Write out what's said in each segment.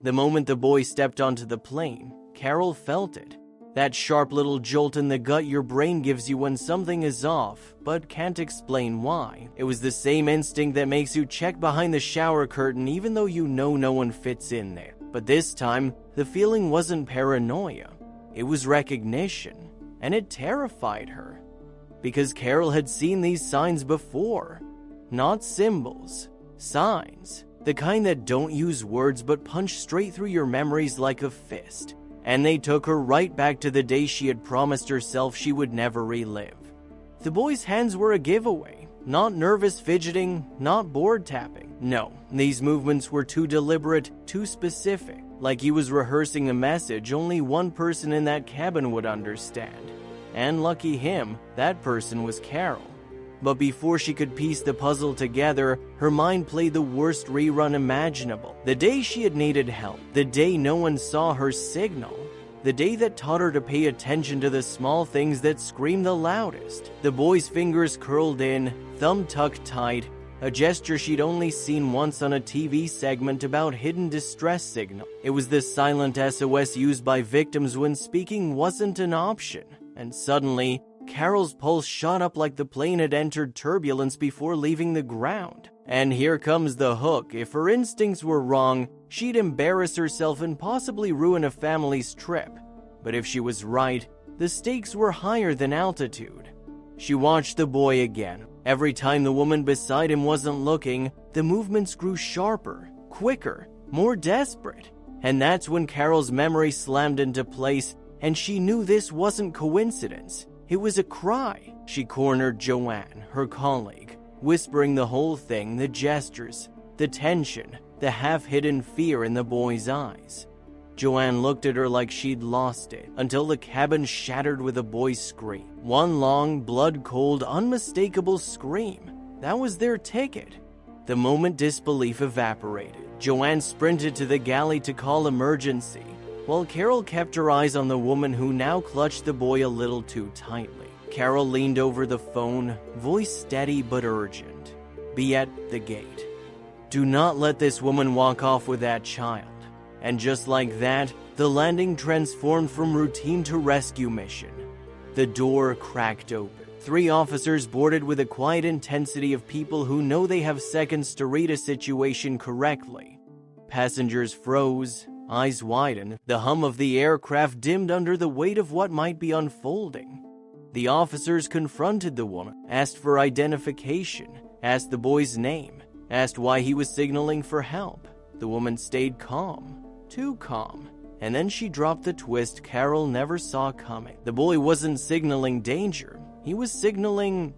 The moment the boy stepped onto the plane, Carol felt it. That sharp little jolt in the gut your brain gives you when something is off, but can't explain why. It was the same instinct that makes you check behind the shower curtain even though you know no one fits in there. But this time, the feeling wasn't paranoia. It was recognition, and it terrified her. Because Carol had seen these signs before. Not symbols, signs. The kind that don't use words but punch straight through your memories like a fist. And they took her right back to the day she had promised herself she would never relive. The boy's hands were a giveaway. Not nervous fidgeting, not board tapping. No, these movements were too deliberate, too specific. Like he was rehearsing a message only one person in that cabin would understand. And lucky him, that person was Carol. But before she could piece the puzzle together, her mind played the worst rerun imaginable. The day she had needed help. The day no one saw her signal. The day that taught her to pay attention to the small things that screamed the loudest. The boy's fingers curled in, thumb tucked tight, a gesture she'd only seen once on a TV segment about hidden distress signal. It was the silent SOS used by victims when speaking wasn't an option. And suddenly, Carol's pulse shot up like the plane had entered turbulence before leaving the ground. And here comes the hook. If her instincts were wrong, she'd embarrass herself and possibly ruin a family's trip. But if she was right, the stakes were higher than altitude. She watched the boy again. Every time the woman beside him wasn't looking, the movements grew sharper, quicker, more desperate. And that's when Carol's memory slammed into place, and she knew this wasn't coincidence. It was a cry. She cornered Joanne, her colleague, whispering the whole thing, the gestures, the tension, the half-hidden fear in the boy's eyes. Joanne looked at her like she'd lost it, until the cabin shattered with a boy's scream. One long, blood-cold, unmistakable scream. That was their ticket. The moment disbelief evaporated, Joanne sprinted to the galley to call emergency, while Carol kept her eyes on the woman who now clutched the boy a little too tightly. Carol leaned over the phone, voice steady but urgent. Be at the gate. Do not let this woman walk off with that child. And just like that, the landing transformed from routine to rescue mission. The door cracked open. 3 officers boarded with a quiet intensity of people who know they have seconds to read a situation correctly. Passengers froze, eyes widened. The hum of the aircraft dimmed under the weight of what might be unfolding. The officers confronted the woman, asked for identification, asked the boy's name, asked why he was signaling for help. The woman stayed calm. Too calm. And then she dropped the twist Carol never saw coming. The boy wasn't signaling danger. He was signaling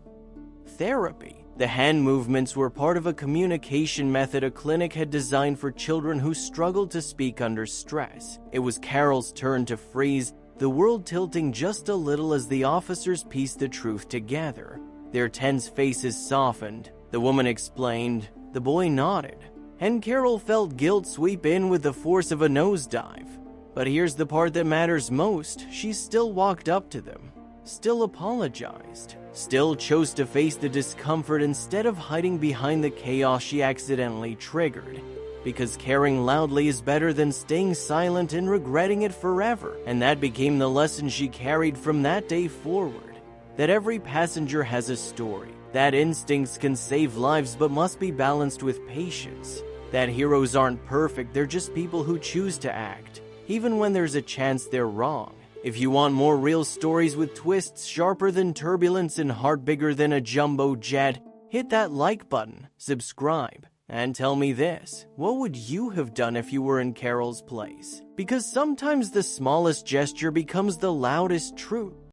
therapy. The hand movements were part of a communication method a clinic had designed for children who struggled to speak under stress. It was Carol's turn to freeze, the world tilting just a little as the officers pieced the truth together. Their tense faces softened. The woman explained. The boy nodded. And Carol felt guilt sweep in with the force of a nosedive. But here's the part that matters most. She still walked up to them, still apologized, still chose to face the discomfort instead of hiding behind the chaos she accidentally triggered. Because caring loudly is better than staying silent and regretting it forever. And that became the lesson she carried from that day forward. That every passenger has a story. That instincts can save lives but must be balanced with patience. That heroes aren't perfect, they're just people who choose to act, even when there's a chance they're wrong. If you want more real stories with twists sharper than turbulence and heart bigger than a jumbo jet, hit that like button, subscribe, and tell me this. What would you have done if you were in Carol's place? Because sometimes the smallest gesture becomes the loudest truth.